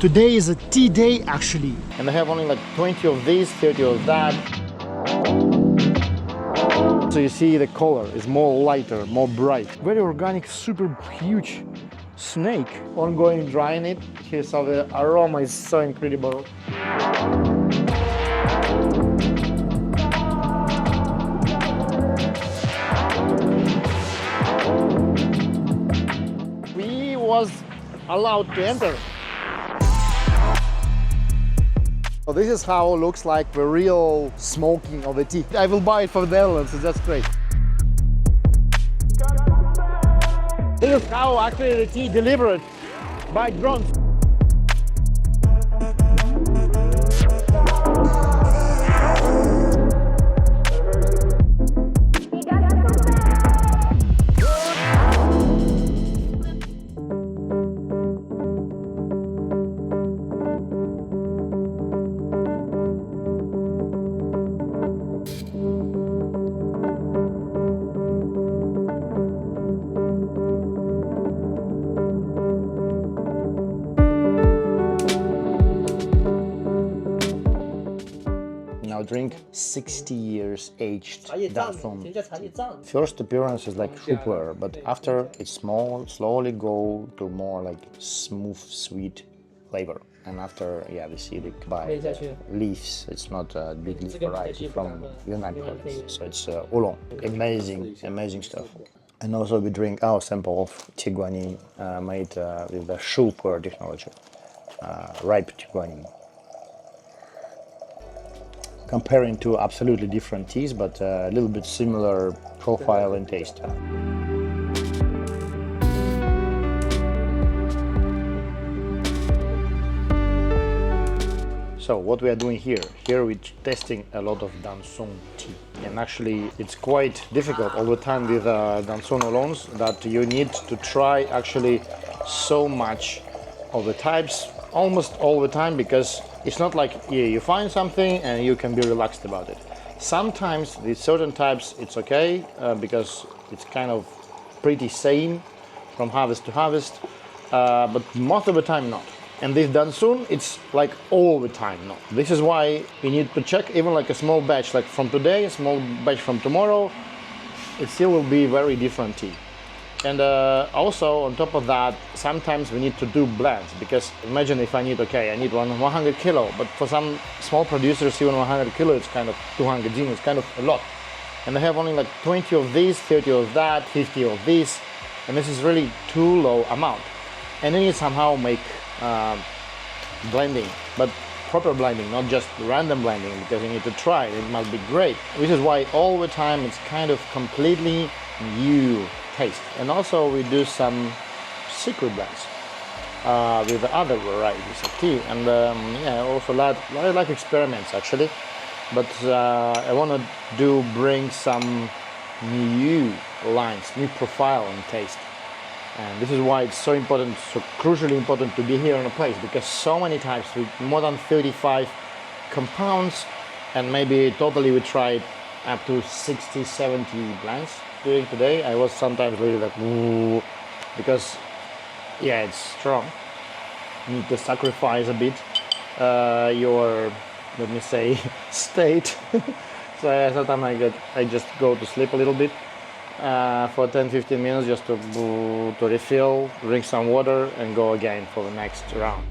Today is a tea day actually. And I have only like 20 of these, 30 of that. So you see the color is more lighter, more bright. Very organic, super huge snake. Ongoing drying it. Here's how the aroma is so incredible. We was allowed to enter. So this is how it looks like the real smoking of the tea. I will buy it for the Netherlands, so that's great. This is how actually the tea delivered by drones. Drink 60 years aged Dancong. First appearance is like super, but after it's small, slowly go to more like smooth, sweet flavor. And after, yeah, the acidic by leaves. It's not a big leaf variety from United States, so it's oolong. Amazing stuff. And also we drink our sample of Tiguani made with the sugar technology, ripe Tiguani. Comparing two absolutely different teas, but a little bit similar profile and taste. So what we are doing here we're testing a lot of Dancong tea. And actually it's quite difficult all the time with Dancong alone that you need to try actually so much of the types almost all the time, because it's not like you find something and you can be relaxed about it. Sometimes with certain types it's okay because it's kind of pretty sane from harvest to harvest, but most of the time not. And this Dancong, it's like all the time not. This is why we need to check even like a small batch, like from today, a small batch from tomorrow, it still will be very different tea. And also on top of that, sometimes we need to do blends, because imagine if I need 100 kilo, but for some small producers even 100 kilo it's kind of 200 gin, it's kind of a lot. And I have only like 20 of these, 30 of that, 50 of this, and this is really too low amount. And then you somehow make blending, but proper blending, not just random blending, because you need to try it, it must be great. This is why all the time it's kind of completely new taste. And also we do some secret blends with the other varieties of tea, and yeah, also I like experiments actually, but I want to bring some new lines, new profile and taste. And this is why it's so important, so crucially important to be here in a place, because so many types with more than 35 compounds, and maybe totally we tried up to 60, 70 blends during today. I was sometimes really like, ooh, because yeah, it's strong. You need to sacrifice a bit your, let me say, state. So sometimes I just go to sleep a little bit for 10-15 minutes just to refill, drink some water and go again for the next round.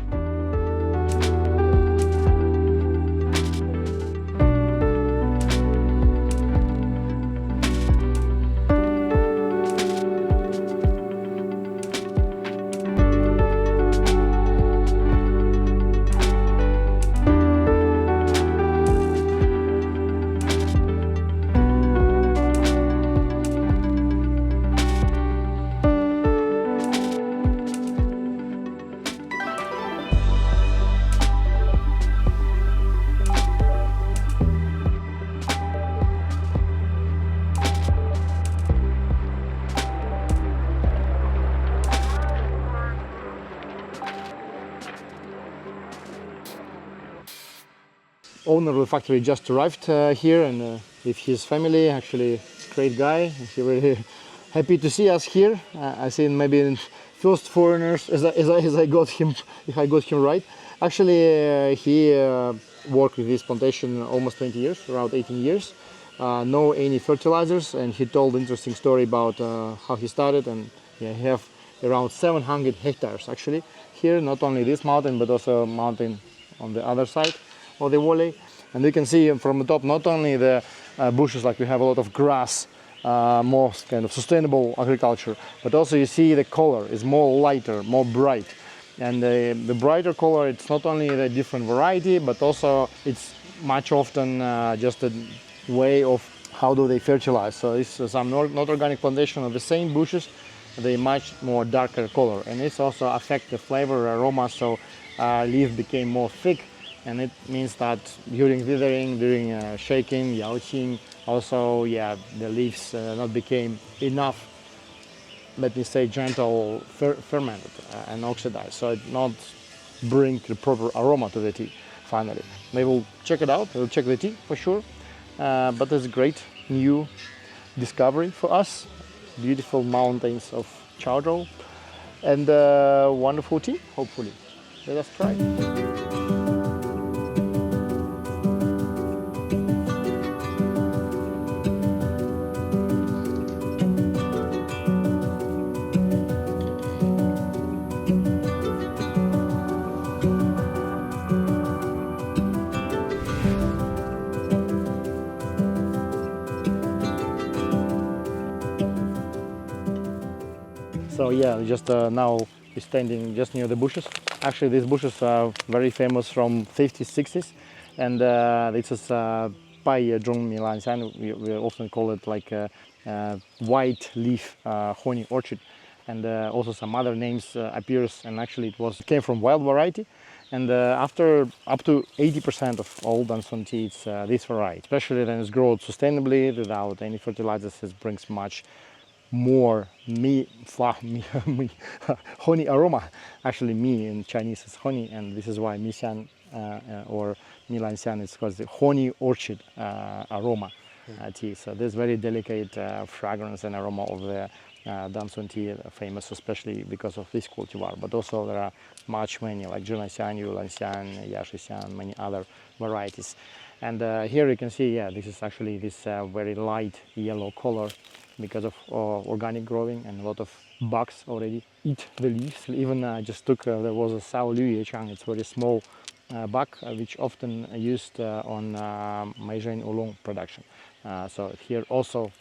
Owner of the factory just arrived here, and with his family, actually great guy. He's really happy to see us here. I see maybe in first foreigners, as I got him, if I got him right. Actually, he worked with this plantation almost 20 years, around 18 years. No any fertilizers, and he told interesting story about how he started. And yeah, he have around 700 hectares actually here, not only this mountain but also mountain on the other side of the valley. And you can see from the top not only the bushes, like we have a lot of grass, more kind of sustainable agriculture, but also you see the color is more lighter, more bright. And the brighter color, it's not only the different variety, but also it's much often just a way of how do they fertilize. So it's some not organic plantation of the same bushes, they much more darker color, and it's also affect the flavor, aroma. So leaf became more thick, and it means that during withering, during shaking, yaoqing, also the leaves not became enough, let me say, gentle fermented and oxidized, so it not bring the proper aroma to the tea finally. We will check it out, we'll check the tea for sure, but it's a great new discovery for us. Beautiful mountains of Chaozhou and wonderful tea, hopefully. Let us try. So yeah, just now we're standing just near the bushes. Actually, these bushes are very famous from 50s, 60s, and this is Pai Zhong Milanxian. We often call it like white leaf honey orchid, and also some other names appears. And actually, it came from wild variety. And after up to 80% of all Dancong tea, it's this variety. Especially when it's grown sustainably without any fertilizers, it brings much more honey aroma. Actually, mi in Chinese is honey, and this is why mixian or milanxian is called the honey orchid aroma tea. So this very delicate fragrance and aroma of the Dancong tea, famous especially because of this cultivar. But also there are many like Zhenaxian, Yulanxian, Yashixian, many other varieties. And here you can see, this is actually this very light yellow color because of organic growing, and a lot of bugs already eat the leaves. Even I just took, there was a Xiao Juni, it's very small bug, which often used on Moychay oolong production. So here also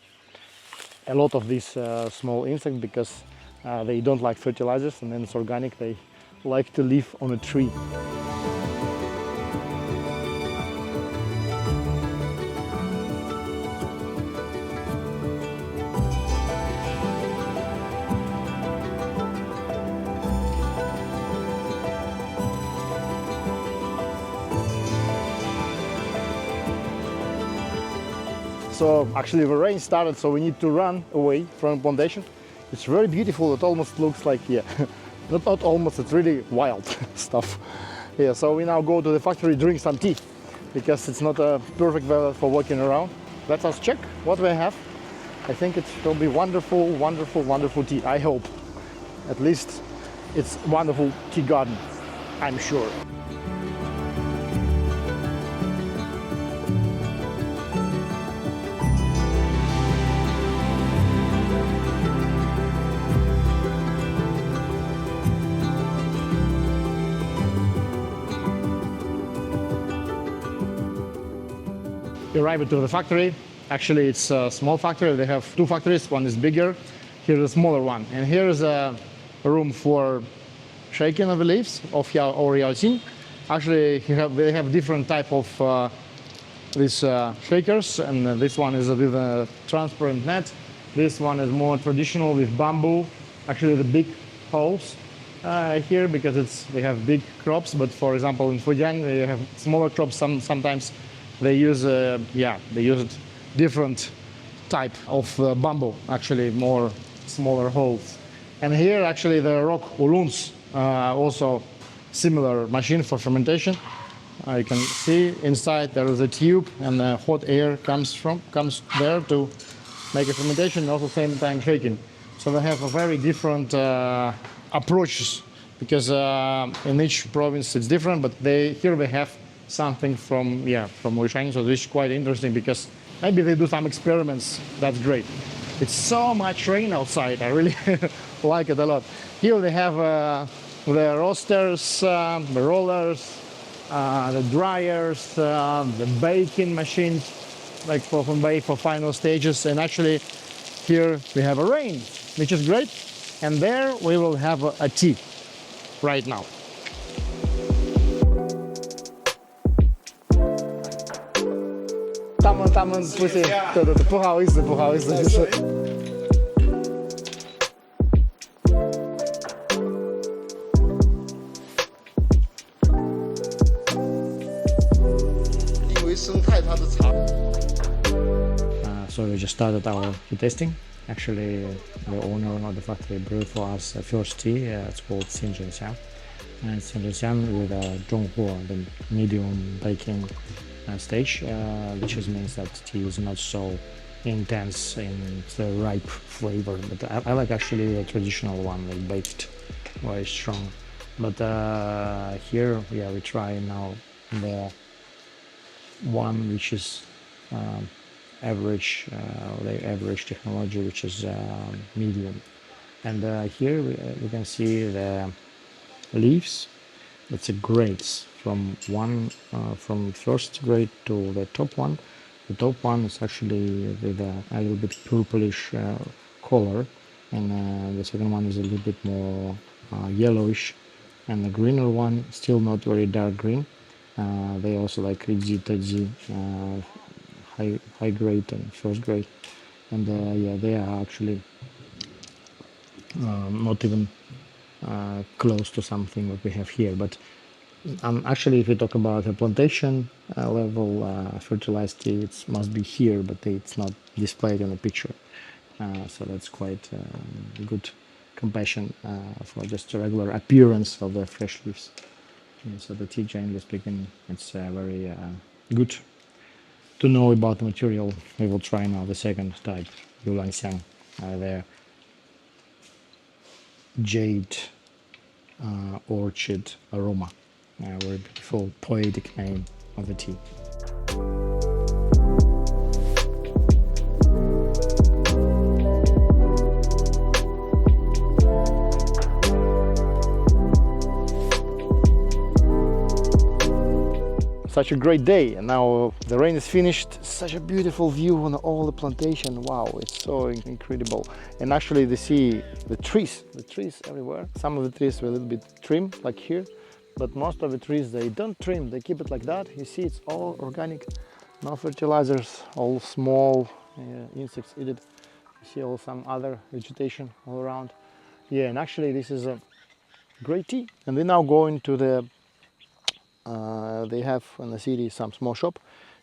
a lot of these small insects, because they don't like fertilizers, and then it's organic, they like to live on a tree. So actually the rain started, so we need to run away from the plantation. It's very beautiful, it almost looks like, not almost, it's really wild stuff. Yeah, so we now go to the factory, drink some tea, because it's not a perfect weather for walking around. Let us check what we have. I think it will be wonderful, wonderful, wonderful tea, I hope. At least it's wonderful tea garden, I'm sure. Arrived to the factory. Actually, it's a small factory. They have two factories. One is bigger. Here's a smaller one. And here is a room for shaking of the leaves of yaoqing. Actually, they have different type of these shakers. And this one is with a transparent net. This one is more traditional with bamboo. Actually, the big holes here, because they have big crops. But for example, in Fujian, they have smaller crops. Sometimes they use different type of bamboo, actually more smaller holes. And here actually the rock oolongs, also similar machine for fermentation. You can see inside there is a tube, and the hot air comes there to make a fermentation, and also same time shaking. So they have a very different approaches, because in each province it's different. But here they have something from Moychay, so this is quite interesting because maybe they do some experiments. That's great. It's so much rain outside. I really like it a lot. Here they have the roasters, the rollers, the dryers, the baking machines, like for final stages. And actually, here we have a rain, which is great. And there we will have a tea right now.他们不是，对，不好意思，就是。因为生态它的茶。So we just started our tea tasting. Actually, the owner of the factory brewed for us a first tea. It's called Xinjiang, and Xinjiang with a zhonghuo, the medium baking stage, which means that tea is not so intense in the ripe flavor. But I like actually the traditional one, like baked, very strong. But here, we try now the one which is average, the average technology, which is medium. And here we can see the leaves. It's a grades from first grade to the top one. The top one is actually with a little bit purplish color, and the second one is a little bit more yellowish, and the greener one still not very dark green. They also like Ridzi, high grade and first grade, and they are actually not even close to something what we have here. But actually, if we talk about a plantation level fertilized tea, it must be here, but it's not displayed in the picture. So that's quite good comparison for just a regular appearance of the fresh leaves. And so the tea, generally speaking, it's very good to know about the material. We will try now the second type, Yulangxiang, the jade orchid aroma. Very beautiful, poetic name of the tea. Such a great day, and now the rain is finished. Such a beautiful view on all the plantation. Wow, it's so incredible. And actually they see the trees everywhere. Some of the trees were a little bit trimmed, like here, but most of the trees they don't trim, they keep it like that. You see, it's all organic, no fertilizers, all small insects eat it. You see all some other vegetation all around. Yeah, and actually this is a great tea. And we're now going to the they have in the city some small shop,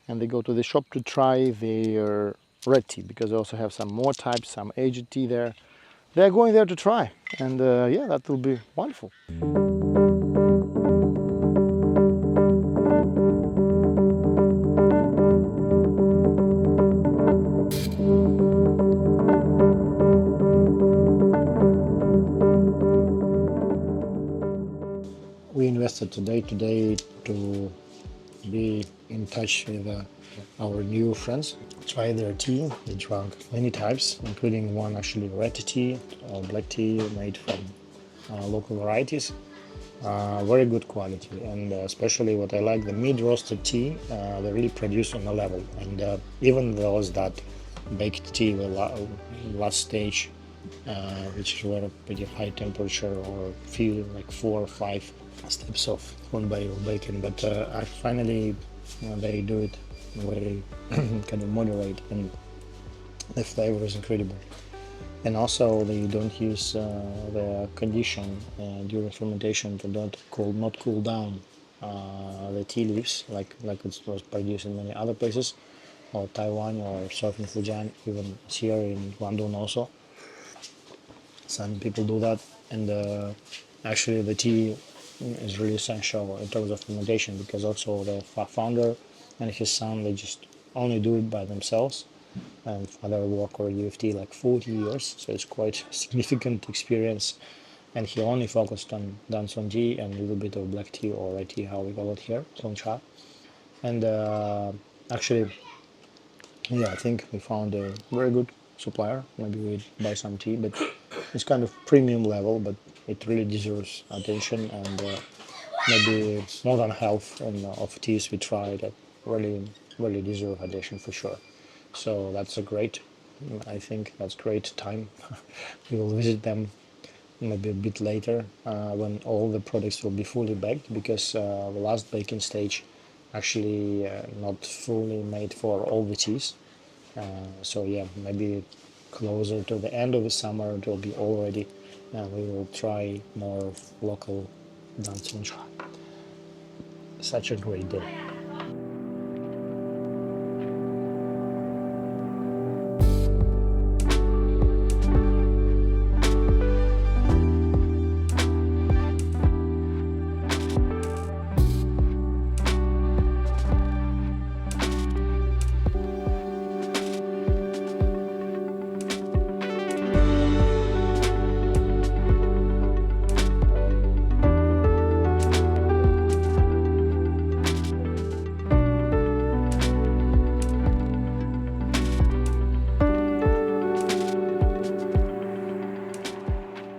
and they go to the shop to try their red tea, because they also have some more types, some aged tea there. They're going there to try, and that will be wonderful. We invested today to be in touch with our new friends, try their tea. They drank many types, including one actually red tea or black tea made from local varieties. Very good quality, and especially what I like, the mid-roasted tea, they really produce on a level. And even those that baked tea will last stage, which were pretty high temperature, or feel like 4 or 5 steps of one by baking, but I finally they do it very kind of moderate, and the flavor is incredible. And also they don't use the condition during fermentation to not cool down the tea leaves like it was produced in many other places, or Taiwan, or southern Fujian, even here in Guangdong also. Some people do that, and actually the tea is really essential in terms of fermentation, because also the founder and his son, they just only do it by themselves, and father work already with tea like 40 years, so it's quite significant experience. and he only focused on Dancong tea and a little bit of black tea or red tea, how we call it here, Moychay. And actually, yeah, I think we found a very good supplier. Maybe we buy some tea, but it's kind of premium level, but it really deserves attention, and maybe more than half of teas we tried that really deserve attention for sure. So that's a great, I think that's great time. We will visit them maybe a bit later when all the products will be fully baked, because the last baking stage actually not fully made for all the teas. So yeah, maybe closer to the end of the summer it will be all ready, and we will try more local Dancong chai. Such a great day.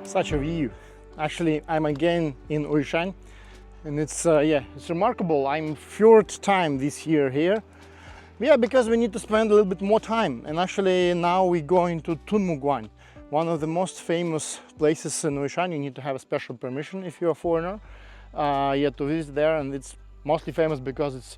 Such a view. Actually, I'm again in Fujian, and it's yeah, it's remarkable. I'm third time this year here. Yeah, because we need to spend a little bit more time. And actually now we're going to Tumuguan, one of the most famous places in Fujian. You need to have a special permission if you're a foreigner yeah, to visit there, and it's mostly famous because it's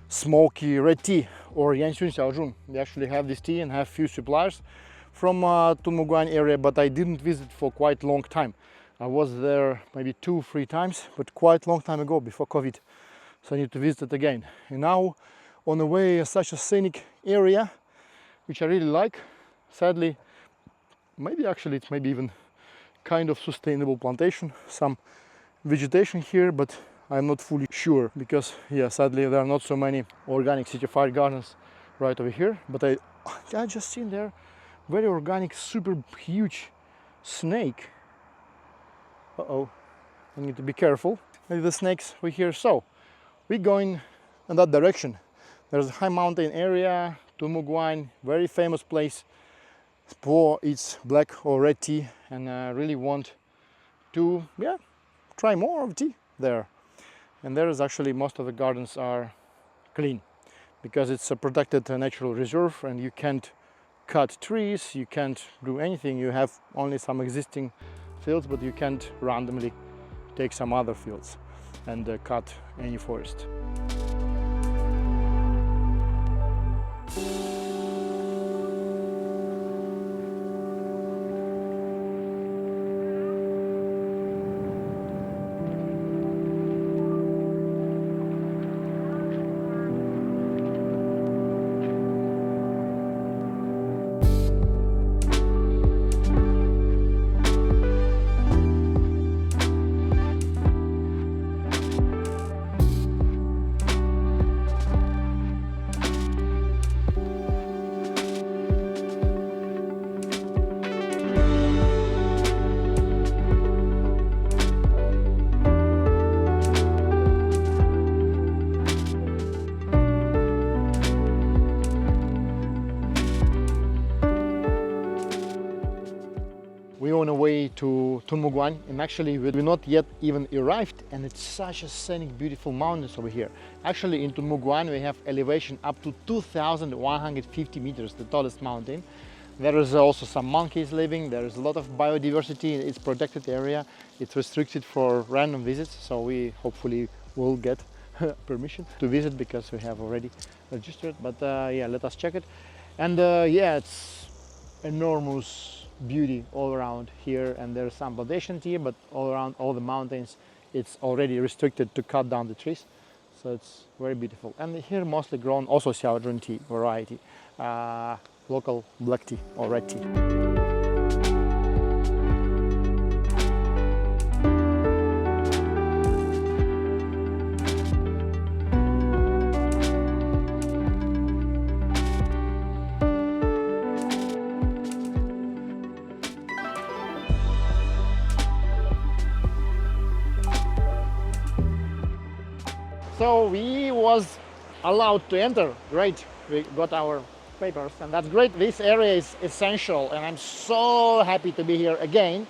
smoky red tea, or Xiao Juni. They actually have this tea and have few suppliers from Tongmuguan area, but I didn't visit for quite a long time. I was there maybe 2-3 times, but quite a long time ago, before COVID. So I need to visit it again. And now on the way, such a scenic area, which I really like. Sadly, maybe actually it's maybe even kind of sustainable plantation, some vegetation here, but I'm not fully sure, because yeah, sadly there are not so many organic certified gardens right over here. But I just seen there very organic, super huge snake. Uh-oh, I need to be careful. Maybe the snakes we hear. So we're going in that direction. There's a high mountain area, Tumuguan, very famous place for its black or red tea, and I really want to try more of tea there. And there is actually, most of the gardens are clean, because it's a protected natural reserve, and you can't cut trees, you can't do anything. You have only some existing fields, but you can't randomly take some other fields and cut any forest. We're on our way to Tongmuguan, and actually we're not yet even arrived, and it's such a scenic, beautiful mountains over here. Actually in Tongmuguan we have elevation up to 2,150 meters, the tallest mountain. There is also some monkeys living, there is a lot of biodiversity, it's protected area, it's restricted for random visits, so we hopefully will get permission to visit, because we have already registered. But yeah, let us check it. And yeah, it's enormous beauty all around here, and there's some plantation tea, but all around all the mountains it's already restricted to cut down the trees, so it's very beautiful. And here mostly grown also Xiao Juni tea variety, local black tea or red tea. So we was allowed to enter. Great, we got our papers, and that's great. This area is essential, and I'm so happy to be here again.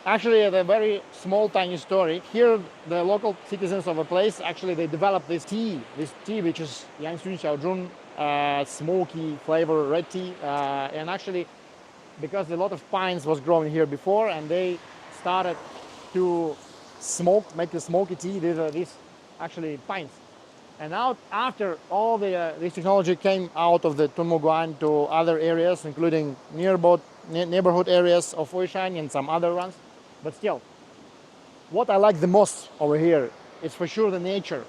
Actually, a very small, tiny story. Here, the local citizens of a place, actually, they developed this tea which is Yanxun Xiaojun, smoky flavor red tea. And actually, because a lot of pines was growing here before, and they started to make the smoky tea, these actually pines. And now, after all this technology came out of the Tumuguan to other areas, including neighborhood areas of Fujian and some other ones, but still, what I like the most over here is for sure the nature.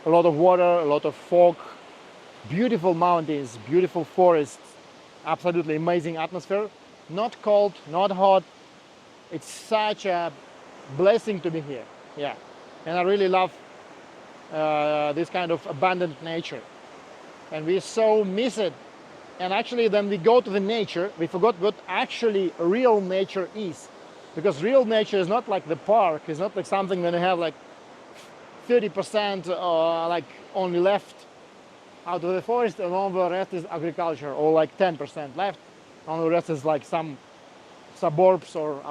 A lot of water, a lot of fog, beautiful mountains, beautiful forests, absolutely amazing atmosphere. Not cold, not hot. It's such a blessing to be here. Yeah, and I really love this kind of abundant nature, and we so miss it. And actually, then we go to the nature, we forgot what actually real nature is. Because real nature is not like the park, it's not like something when you have like 30% like only left out of the forest, and all the rest is agriculture, or like 10% left, all the rest is like some suburbs or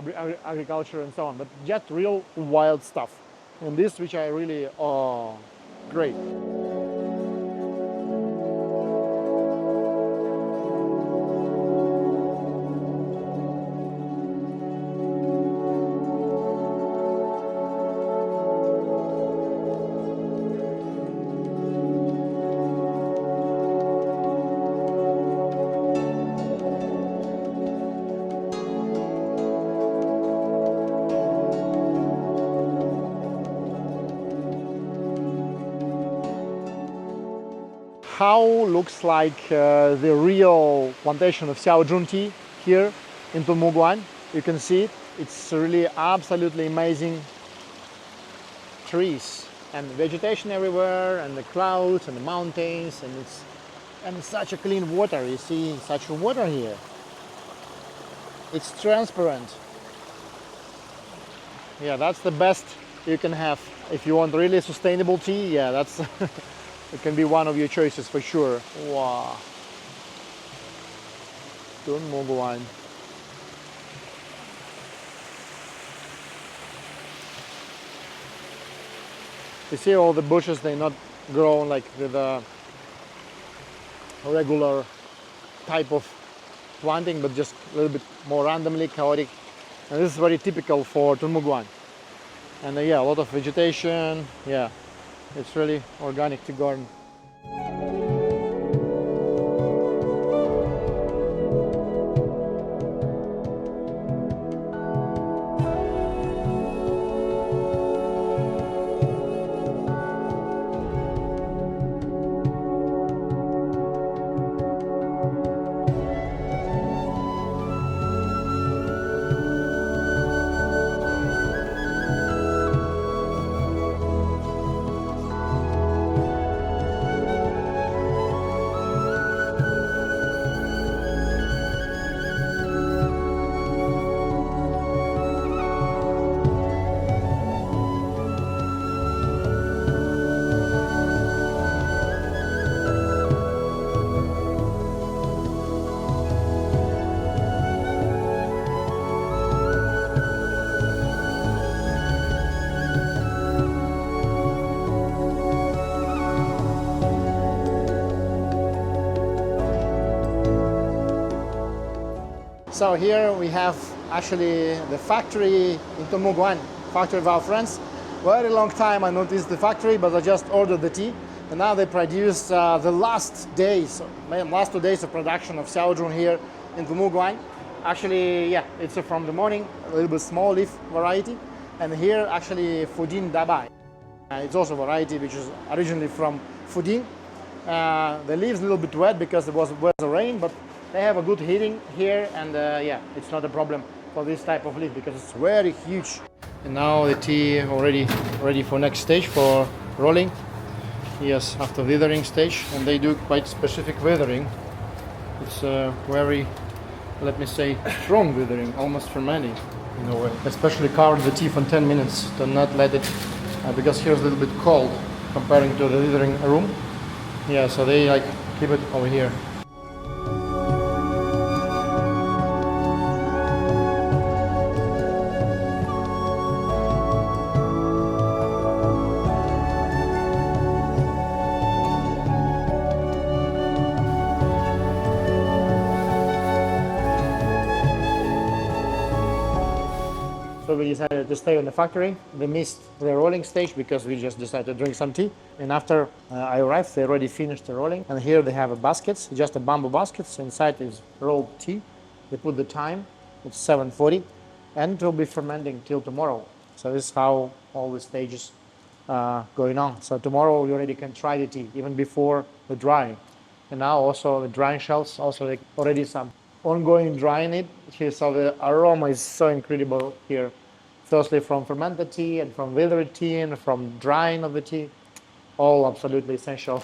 agriculture and so on, but just real wild stuff. And this, which I really, great. How looks like the real plantation of Xiao Juni here in Tongmuguan. You can see it. It's really absolutely amazing trees and vegetation everywhere, and the clouds and the mountains, and such a clean water. You see such water here. It's transparent. Yeah, that's the best you can have if you want really sustainable tea. Yeah, that's. It can be one of your choices for sure. Wow. Tumuguan. You see all the bushes, they're not grown like with a regular type of planting, but just a little bit more randomly, chaotic. And this is very typical for Tumuguan. And yeah, a lot of vegetation. Yeah. It's really organic tea garden. So here we have actually the factory in Tumuguan, factory of our friends. Very long time I noticed the factory, but I just ordered the tea. And now they produce the last 2 days of production of Xiao Juni here in Tumuguan. Actually, yeah, it's from the morning, a little bit small leaf variety. And here actually Fujian Dabai. It's also a variety which is originally from Fujian. The leaves a little bit wet because it was a rain, but they have a good heating here, and yeah, it's not a problem for this type of leaf because it's very huge. And now the tea already ready for next stage, for rolling. Yes, after withering stage, and they do quite specific withering. It's very, let me say, strong withering, almost fermenting in a way. Especially cover the tea for 10 minutes, do not let it, because here's a little bit cold. comparing to the withering room. Yeah, so they like keep it over here. So we decided to stay in the factory. We missed the rolling stage because we just decided to drink some tea. And after I arrived, they already finished the rolling. And here they have a baskets, just a bamboo baskets. Inside is rolled tea. They put the time, it's 7:40, and it will be fermenting till tomorrow. So this is how all the stages going on. So tomorrow you already can try the tea, even before the drying. And now also the drying shells, also like already some ongoing drying it. Here, so the aroma is so incredible here. Firstly from fermented tea and from withered tea and from drying of the tea, all absolutely essential.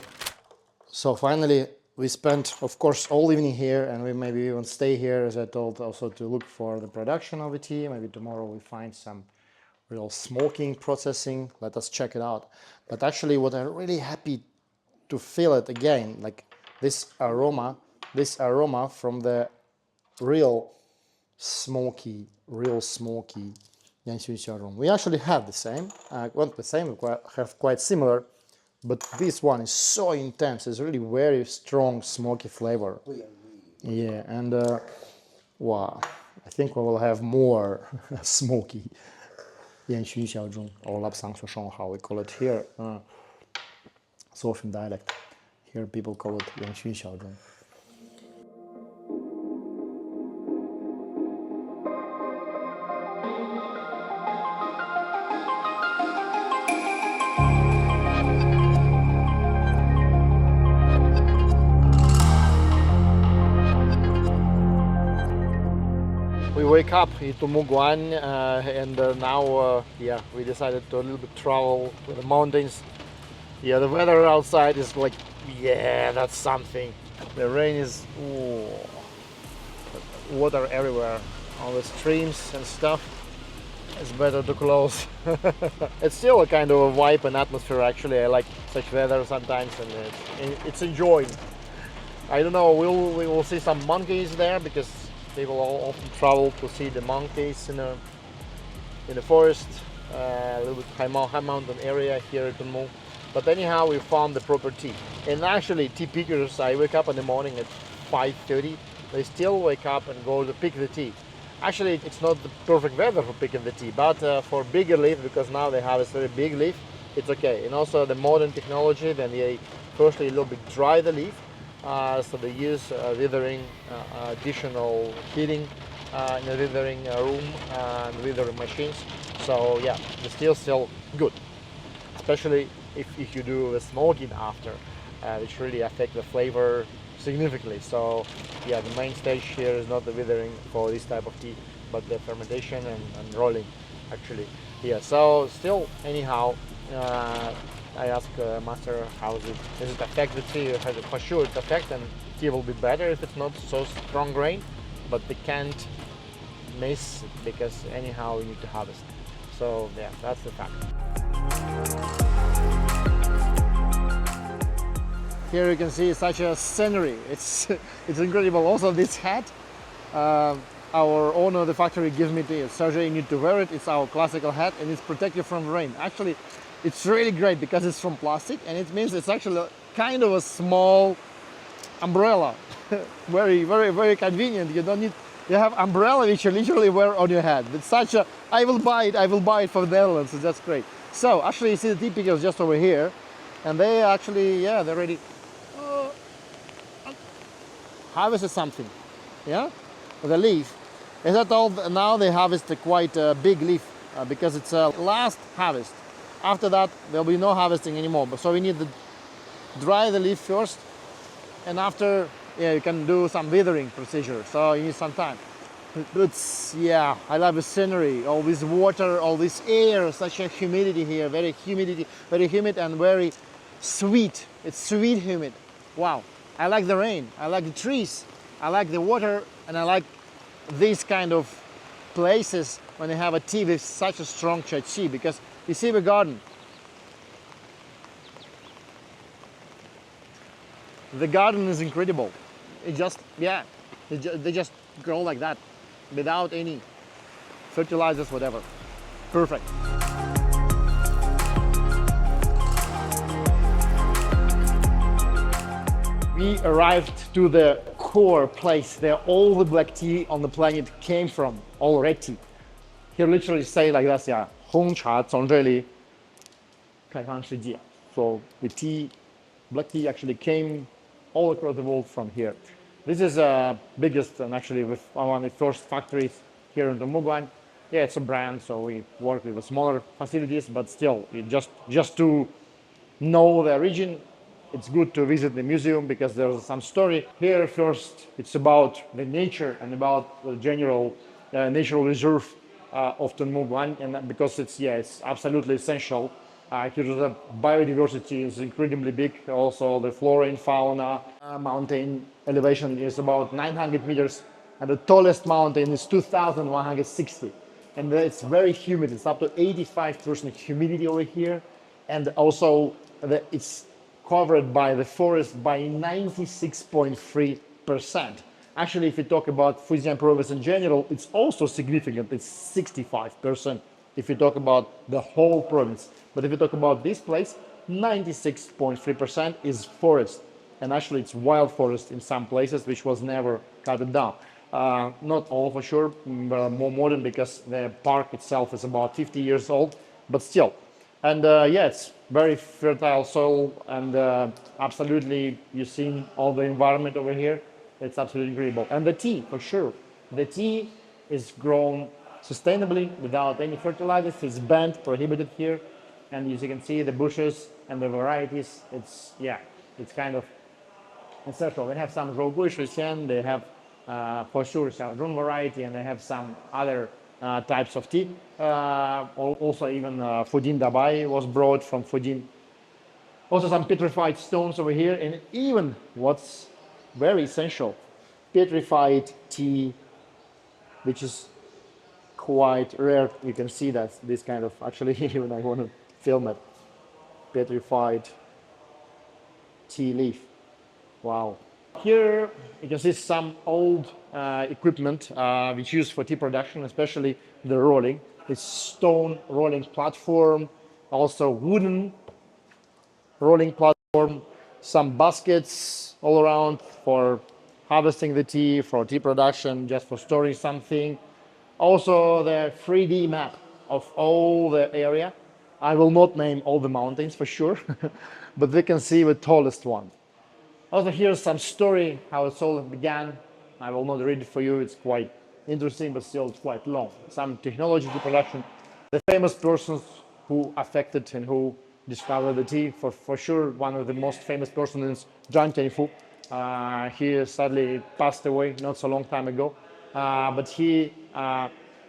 So finally we spent, of course, all evening here, and we maybe even stay here, as I told, also to look for the production of the tea. Maybe tomorrow we find some real smoking processing. Let us check it out. But actually what I'm really happy to feel it again, like this aroma from the real smoky Yanxun. We actually have the same, not the same, we have quite similar, but this one is so intense. It's really very strong smoky flavor. Yeah, and wow, I think we will have more smoky Yanxun or Lapsang Souchong, how we call it here, Southern dialect. Here people call it Yanxun. We wake up in Tumuguan and now yeah, we decided to a little bit travel to the mountains. Yeah, the weather outside is like, yeah, that's something. The rain is, ooh, water everywhere, all the streams and stuff. It's better to close. It's still a kind of a vibe and atmosphere actually. I like such weather sometimes, and it's enjoying. I don't know, we will see some monkeys there because people often travel to see the monkeys in the forest, a little bit high mountain area here at Tongmuguan. But anyhow, we found the proper tea. And actually, tea pickers, I wake up in the morning at 5:30. They still wake up and go to pick the tea. Actually, it's not the perfect weather for picking the tea, but for bigger leaf, because now they have a very big leaf, it's okay. And also the modern technology, then they firstly a little bit dry the leaf. So they use withering, additional heating in the withering room and withering machines. So yeah, the tea is still good, especially if you do the smoking after, which really affect the flavor significantly. So yeah, the main stage here is not the withering for this type of tea, but the fermentation and rolling actually. Yeah, so still anyhow, I asked master how does it affect the tea. For sure it affects, and tea will be better if it's not so strong grain, but they can't miss it because anyhow we need to harvest. So yeah, that's the fact. Here you can see such a scenery. It's incredible. Also this hat, our owner of the factory gives me the Sergey, you need to wear it. It's our classical hat and it's protected from rain. Actually, it's really great because it's from plastic, and it means it's actually kind of a small umbrella. Very, very, very convenient. You don't need, you have umbrella which you literally wear on your head. It's such a, I will buy it for the Netherlands. So that's great. So actually you see the tea pickers just over here, and they actually, yeah, they're ready. Harvested something, yeah, with a leaf. Is that all? Now they harvest a quite big leaf because it's a last harvest. After that, there'll be no harvesting anymore. But so we need to dry the leaf first, and after, yeah, you can do some withering procedure. So you need some time. But yeah, I love the scenery, all this water, all this air, such a humidity here, very humid and very sweet. It's sweet humid. Wow. I like the rain, I like the trees, I like the water, and I like these kind of places when you have a tea with such a strong tea, because you see the garden. The garden is incredible. It just, yeah, they just grow like that without any fertilizers, whatever. Perfect. We arrived to the core place where all the black tea on the planet came from already. Here literally say like this, yeah, 红茶从这里开放世界. So the tea, black tea actually came all across the world from here. This is biggest and actually with one of the first factories here in Tumuguan. Yeah, it's a brand, so we work with smaller facilities, but still, just to know the origin, it's good to visit the museum because there's some story. Here first, it's about the nature and about the general natural reserve of Tongmuguan, and because it's absolutely essential. Here the biodiversity is incredibly big. Also the flora and fauna. Mountain elevation is about 900 meters, and the tallest mountain is 2,160. And it's very humid. It's up to 85% humidity over here, and also it's covered by the forest by 96.3%. Actually, if you talk about Fujian province in general, it's also significant. It's 65% if you talk about the whole province. But if you talk about this place, 96.3% is forest. And actually, it's wild forest in some places, which was never cut down. Not all for sure, but more modern because the park itself is about 50 years old, but still. And yeah, it's very fertile soil, and absolutely, you've seen all the environment over here. It's absolutely incredible. And the tea, for sure. The tea is grown sustainably without any fertilizers. It's banned, prohibited here. And as you can see, the bushes and the varieties, it's kind of ancestral. They have some Rougui Fujian, they have for sure Xiao Juni variety, and they have some other types of tea. Also even Fujian Dabai was brought from Fujian. Also some petrified stones over here, and even what's very essential, petrified tea, which is quite rare. You can see that this kind of, actually even I want to film it, petrified tea leaf. Wow. Here you can see some old equipment which used for tea production, especially the rolling. It's stone rolling platform, also wooden rolling platform, some baskets all around for harvesting the tea, for tea production, just for storing something. Also the 3D map of all the area. I will not name all the mountains for sure, but we can see the tallest one. Also here's some story how it all began. I will not read it for you, it's quite interesting, but still it's quite long. Some technology to production. The famous persons who affected and who discovered the tea, for sure one of the most famous persons is Zhang Tianfu. He sadly passed away not so long time ago, but he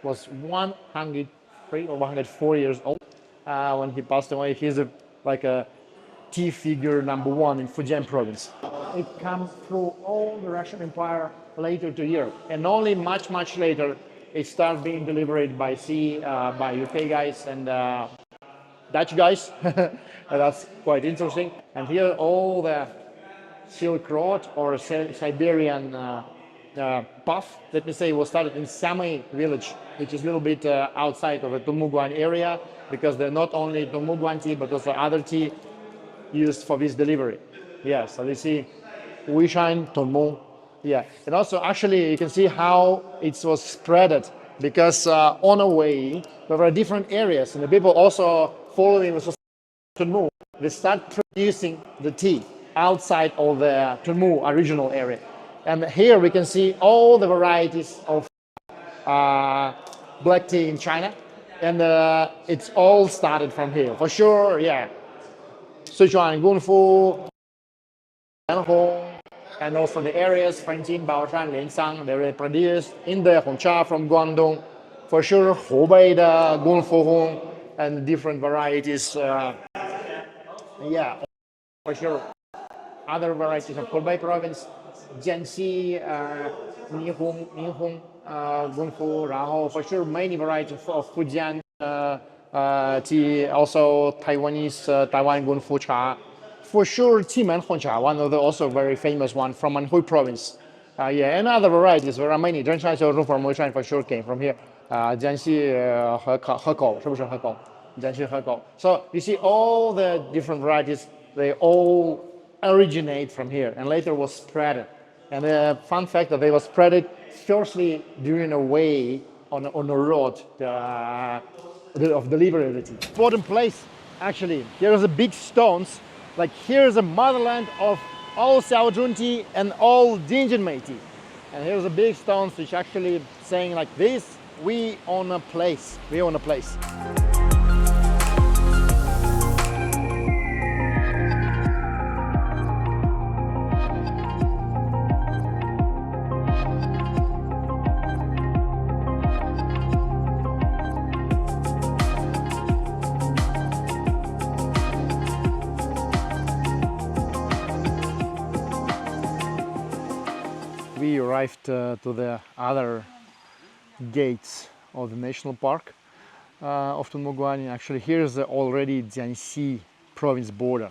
was 103 or 104 years old when he passed away. He's like a tea figure #1 in Fujian province. It comes through all the Russian Empire later to Europe, and only much later it starts being delivered by sea, by UK guys and Dutch guys. That's quite interesting. And here all the Silk Road or Siberian path, let me say, was started in Samay village, which is a little bit outside of the Tumuguan area, because they're not only Tumuguan tea, but also other tea used for this delivery. Yeah, so you see Wuishan, Tongmu. Yeah, and also actually you can see how it was spreaded, because on a way there were different areas, and the people also following the Tongmu, they start producing the tea outside of the Tongmu original area. And here we can see all the varieties of black tea in China, and it's all started from here for sure. Yeah, Sichuan, Gunfu, Dancong, and also the areas Fanjin, Baoshan, Liansang, they were produced in the Hongcha from Guangdong, for sure Hubei the Gunfu Hong and different varieties. Yeah, for sure other varieties of Hubei province, Jianxi, Nihong, Gunfu, Rahou, for sure many varieties of Fujian tea, also Taiwanese Taiwan Gunfu cha, for sure Timan Hongcha, one of the also very famous one from Anhui province. Yeah, and other varieties. There are many. Dancong from Moychay for sure came from here. Jiangxi Hegou, 是不是 Hegou? Jiangxi Hegou. So you see all the different varieties, they all originate from here and later was spread. And the fun fact that they were spread firstly during a way on a road of delivery. Important place, actually. Here are the big stones. Like here's the motherland of all Xiao Juni and all Dingjin tea. And here's the big stones which actually saying like this, we own a place. We own a place. We arrived to the other gates of the national park of Tumuguan. Actually, here's the already Jiangxi province border,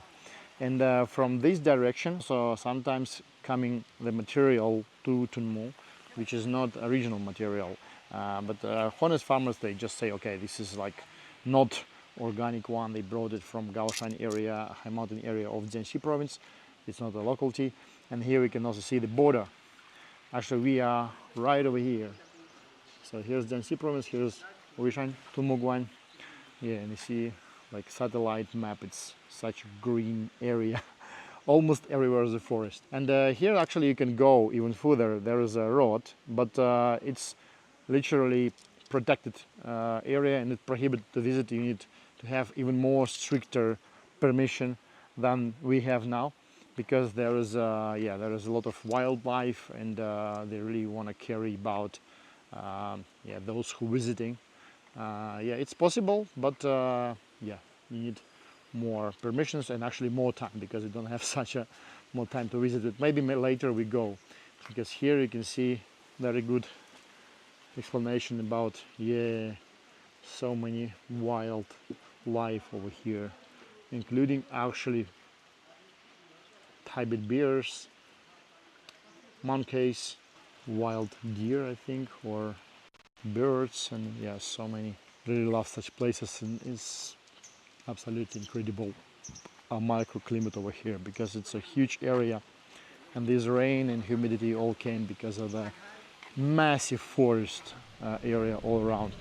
and from this direction, so sometimes coming the material to Tunmu, which is not original material, but honest farmers, they just say, okay, this is like not organic one. They brought it from Gaoshan area, high mountain area of Jiangxi province. It's not a local tea, and here we can also see the border. Actually, we are right over here. So here's Jiangxi province, here's Fujian, Tumuguan. Yeah, and you see like satellite map, it's such a green area. Almost everywhere is a forest. And here actually you can go even further. There is a road, but it's literally protected area and it prohibits to visit. You need to have even more stricter permission than we have now, because there is there is a lot of wildlife, and they really want to care about those who visiting. It's possible, but you need more permissions and actually more time, because you don't have such a more time to visit it. Maybe later we go, because here you can see very good explanation about so many wildlife over here, including actually Tibet bears, monkeys, wild deer, I think, or birds, and so many. Really love such places, and it's absolutely incredible microclimate over here, because it's a huge area, and this rain and humidity all came because of the massive forest area all around.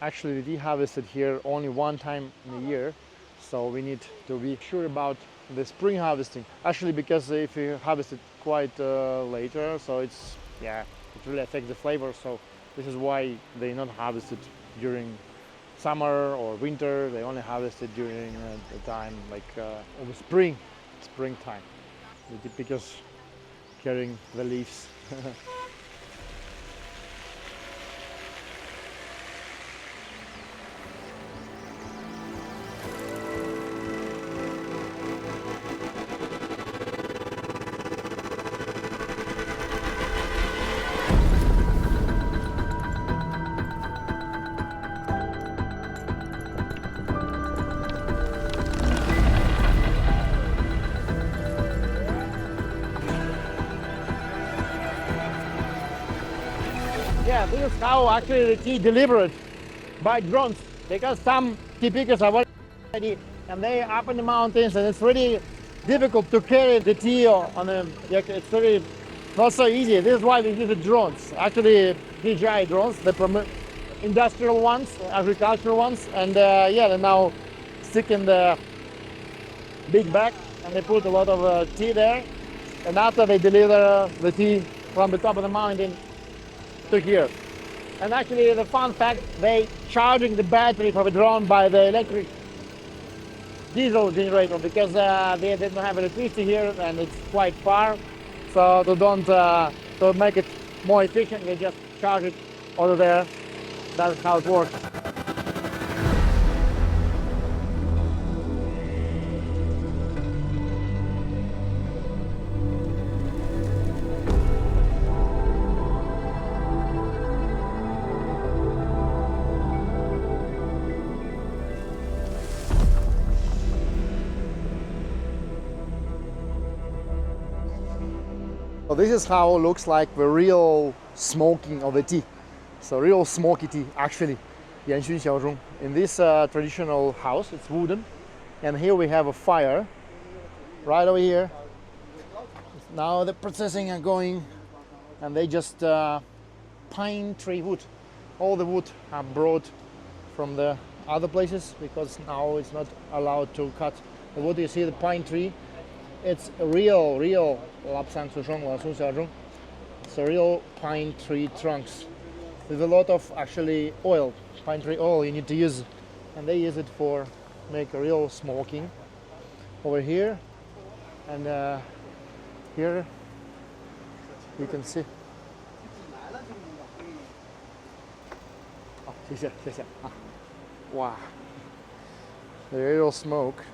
Actually, the tea harvested here only one time in a year, so we need to be sure about the spring harvesting. Actually, because if you harvest it quite later, so it really affects the flavor. So this is why they not harvested during summer or winter. They only harvested during the time like over springtime, because carrying the leaves. Yeah, this is how actually the tea delivered by drones, because some tea pickers are already, and they are up in the mountains, and it's really difficult to carry the tea on a, it's really not so easy. This is why we use the drones. Actually, DJI drones, the industrial ones, agricultural ones, and they now stick in the big bag, and they put a lot of tea there, and after they deliver the tea from the top of the mountain to here. And actually, the fun fact, they charging the battery for the drone by the electric diesel generator because they don't have electricity here and it's quite far. So to make it more efficient, they just charge it over there. That's how it works. So this is how it looks like the real smoking of the tea. So real smoky tea, actually. 烟熏小盅. In this traditional house, it's wooden. And here we have a fire, right over here. Now the processing are going, and they just pine tree wood. All the wood are brought from the other places because now it's not allowed to cut the wood. You see the pine tree. It's a real Lapsang Souchong. It's a real pine tree trunks with a lot of actually oil, pine tree oil you need to use, and they use it for make a real smoking over here. And here you can see. Oh, 谢谢. Wow, the real smoke.